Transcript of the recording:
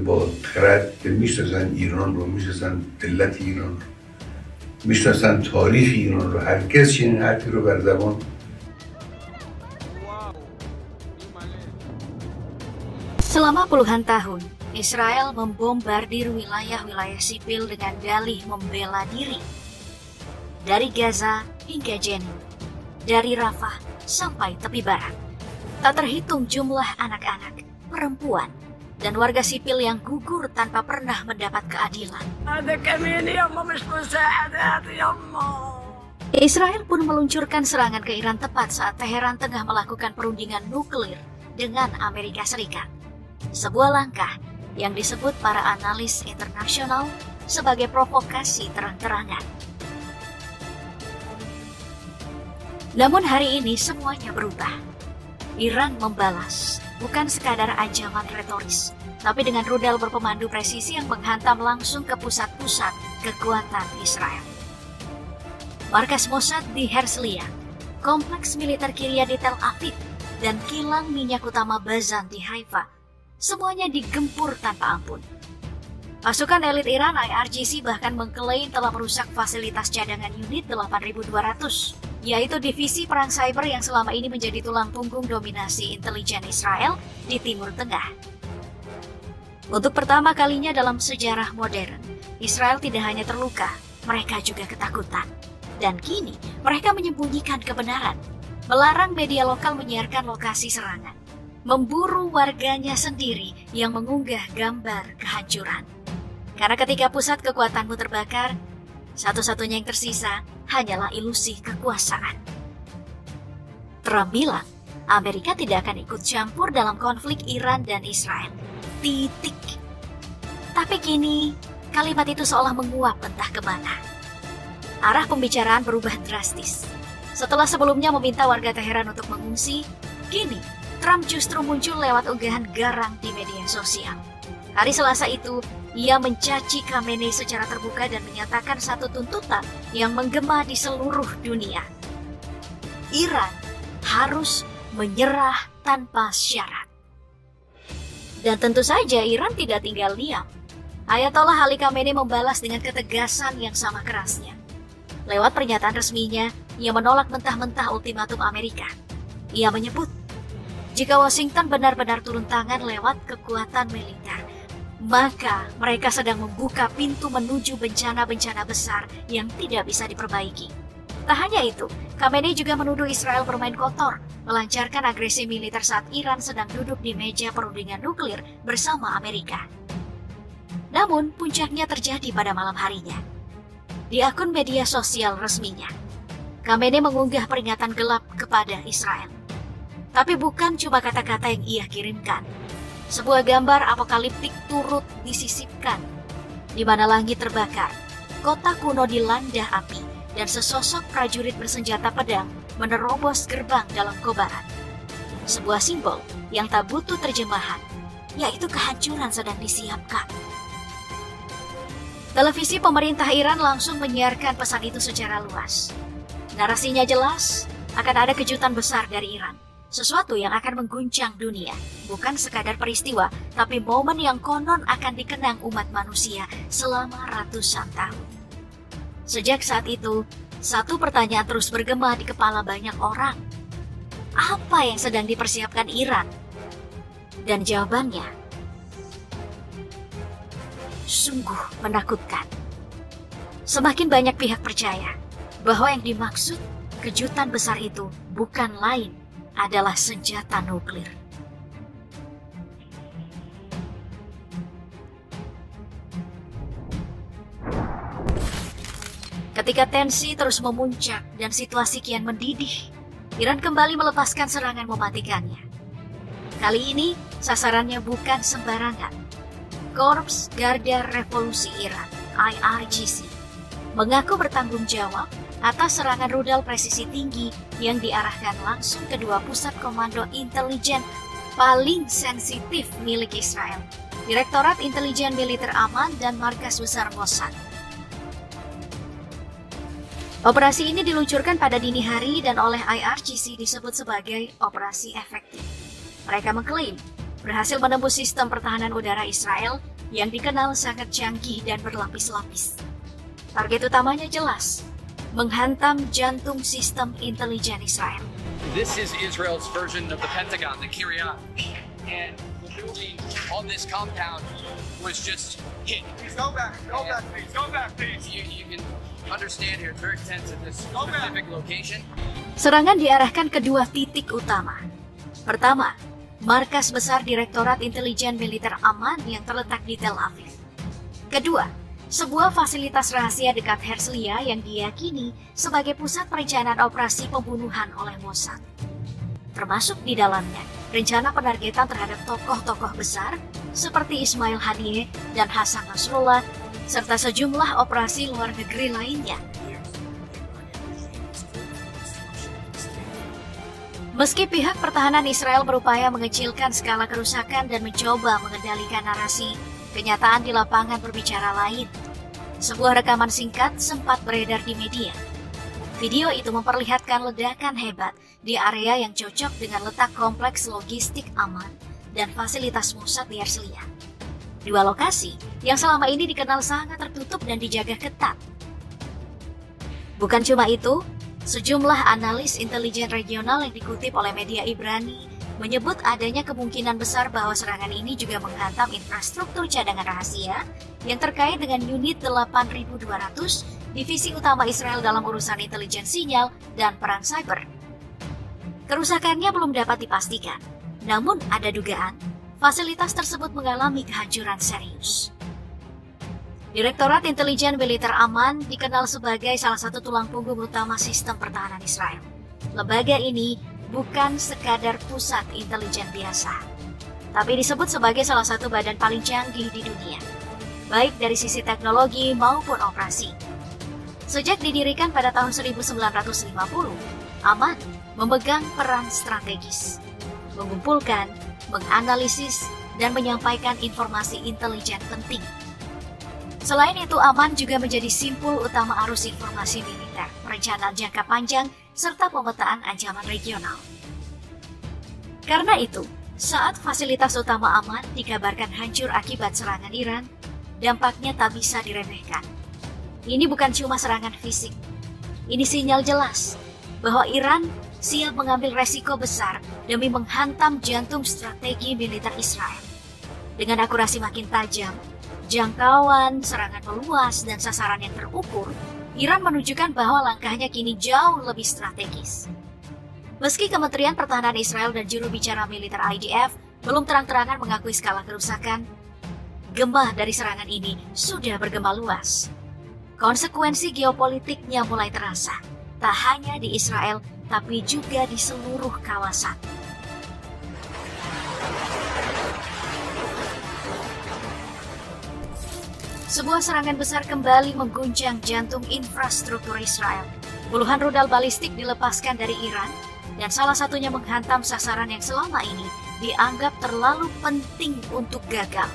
با خرد که میشناسن ایران رو، میشناسن ملت ایران رو، میشناسن تاریخ ایران رو، هرگز چنین حرفی رو بر زبان. Selama puluhan tahun, Israel membombardir wilayah-wilayah sipil dengan dalih membela diri. Dari Gaza hingga Jenin, dari Rafah sampai tepi barat. Tak terhitung jumlah anak-anak, perempuan, dan warga sipil yang gugur tanpa pernah mendapat keadilan. Israel pun meluncurkan serangan ke Iran tepat saat Teheran tengah melakukan perundingan nuklir dengan Amerika Serikat. Sebuah langkah yang disebut para analis internasional sebagai provokasi terang-terangan. Namun hari ini semuanya berubah. Iran membalas, bukan sekadar ancaman retoris, tapi dengan rudal berpemandu presisi yang menghantam langsung ke pusat-pusat kekuatan Israel. Markas Mossad di Herzliya, kompleks militer Kiryat di Tel Aviv, dan kilang minyak utama Bazan di Haifa, semuanya digempur tanpa ampun. Pasukan elit Iran IRGC bahkan mengklaim telah merusak fasilitas cadangan unit 8.200, yaitu divisi perang cyber yang selama ini menjadi tulang punggung dominasi intelijen Israel di Timur Tengah. Untuk pertama kalinya dalam sejarah modern, Israel tidak hanya terluka, mereka juga ketakutan. Dan kini mereka menyembunyikan kebenaran, melarang media lokal menyiarkan lokasi serangan, memburu warganya sendiri yang mengunggah gambar kehancuran. Karena ketika pusat kekuatanmu terbakar, satu-satunya yang tersisa hanyalah ilusi kekuasaan. Trump bilang, Amerika tidak akan ikut campur dalam konflik Iran dan Israel. Titik. Tapi kini, kalimat itu seolah menguap entah kemana. Arah pembicaraan berubah drastis. Setelah sebelumnya meminta warga Teheran untuk mengungsi, kini Trump justru muncul lewat unggahan garang di media sosial. Hari Selasa itu, ia mencaci Khamenei secara terbuka dan menyatakan satu tuntutan yang menggema di seluruh dunia. Iran harus menyerah tanpa syarat. Dan tentu saja Iran tidak tinggal diam. Ayatollah Ali Khamenei membalas dengan ketegasan yang sama kerasnya. Lewat pernyataan resminya, ia menolak mentah-mentah ultimatum Amerika. Ia menyebut, jika Washington benar-benar turun tangan lewat kekuatan militer, maka mereka sedang membuka pintu menuju bencana-bencana besar yang tidak bisa diperbaiki. Tak hanya itu, Khamenei juga menuduh Israel bermain kotor, melancarkan agresi militer saat Iran sedang duduk di meja perundingan nuklir bersama Amerika. Namun, puncaknya terjadi pada malam harinya. Di akun media sosial resminya, Khamenei mengunggah peringatan gelap kepada Israel. Tapi bukan cuma kata-kata yang ia kirimkan. Sebuah gambar apokaliptik turut disisipkan, di mana langit terbakar, kota kuno dilanda api, dan sesosok prajurit bersenjata pedang menerobos gerbang dalam kobaran. Sebuah simbol yang tak butuh terjemahan, yaitu kehancuran sedang disiapkan. Televisi pemerintah Iran langsung menyiarkan pesan itu secara luas. Narasinya jelas, akan ada kejutan besar dari Iran. Sesuatu yang akan mengguncang dunia, bukan sekadar peristiwa, tapi momen yang konon akan dikenang umat manusia selama ratusan tahun. Sejak saat itu, satu pertanyaan terus bergema di kepala banyak orang. Apa yang sedang dipersiapkan Iran? Dan jawabannya, sungguh menakutkan. Semakin banyak pihak percaya bahwa yang dimaksud kejutan besar itu bukan lain adalah senjata nuklir. Ketika tensi terus memuncak dan situasi kian mendidih, Iran kembali melepaskan serangan mematikannya. Kali ini sasarannya bukan sembarangan. Korps Garda Revolusi Iran (IRGC) mengaku bertanggung jawab atas serangan rudal presisi tinggi yang diarahkan langsung ke dua pusat komando intelijen paling sensitif milik Israel, Direktorat Intelijen Militer Aman dan Markas Besar Mossad. Operasi ini diluncurkan pada dini hari dan oleh IRGC disebut sebagai operasi efektif. Mereka mengklaim berhasil menembus sistem pertahanan udara Israel yang dikenal sangat canggih dan berlapis-lapis. Target utamanya jelas, menghantam jantung sistem intelijen Israel. This is Israel's version of the Pentagon, the Kiryat, and the building on this compound was just hit. Please go back, please. You can understand here, it's very tense at this specific location. Serangan diarahkan ke dua titik utama. Pertama, markas besar Direktorat Intelijen Militer Aman yang terletak di Tel Aviv. Kedua, sebuah fasilitas rahasia dekat Herzliya yang diyakini sebagai pusat perencanaan operasi pembunuhan oleh Mossad. Termasuk di dalamnya rencana penargetan terhadap tokoh-tokoh besar seperti Ismail Haniyeh dan Hasan Nasrullah, serta sejumlah operasi luar negeri lainnya. Meski pihak pertahanan Israel berupaya mengecilkan skala kerusakan dan mencoba mengendalikan narasi, kenyataan di lapangan berbicara lain. Sebuah rekaman singkat sempat beredar di media. Video itu memperlihatkan ledakan hebat di area yang cocok dengan letak kompleks logistik aman dan fasilitas Mossad di Herzliya. Dua lokasi yang selama ini dikenal sangat tertutup dan dijaga ketat. Bukan cuma itu, sejumlah analis intelijen regional yang dikutip oleh media Ibrani menyebut adanya kemungkinan besar bahwa serangan ini juga menghantam infrastruktur cadangan rahasia yang terkait dengan unit 8200 divisi utama Israel dalam urusan intelijen sinyal dan perang cyber. Kerusakannya belum dapat dipastikan, namun ada dugaan fasilitas tersebut mengalami kehancuran serius. Direktorat Intelijen Militer Aman dikenal sebagai salah satu tulang punggung utama sistem pertahanan Israel. Lembaga ini bukan sekadar pusat intelijen biasa, tapi disebut sebagai salah satu badan paling canggih di dunia, baik dari sisi teknologi maupun operasi. Sejak didirikan pada tahun 1950, Aman memegang peran strategis, mengumpulkan, menganalisis, dan menyampaikan informasi intelijen penting. Selain itu, Aman juga menjadi simpul utama arus informasi militer, perencanaan jangka panjang, serta pemetaan ancaman regional. Karena itu, saat fasilitas utama Aman dikabarkan hancur akibat serangan Iran, dampaknya tak bisa diremehkan. Ini bukan cuma serangan fisik. Ini sinyal jelas bahwa Iran siap mengambil resiko besar demi menghantam jantung strategi militer Israel. Dengan akurasi makin tajam, jangkauan, serangan meluas, dan sasaran yang terukur, Iran menunjukkan bahwa langkahnya kini jauh lebih strategis. Meski Kementerian Pertahanan Israel dan juru bicara militer IDF belum terang-terangan mengakui skala kerusakan, gema dari serangan ini sudah bergema luas. Konsekuensi geopolitiknya mulai terasa, tak hanya di Israel, tapi juga di seluruh kawasan. Sebuah serangan besar kembali mengguncang jantung infrastruktur Israel. Puluhan rudal balistik dilepaskan dari Iran, dan salah satunya menghantam sasaran yang selama ini dianggap terlalu penting untuk gagal.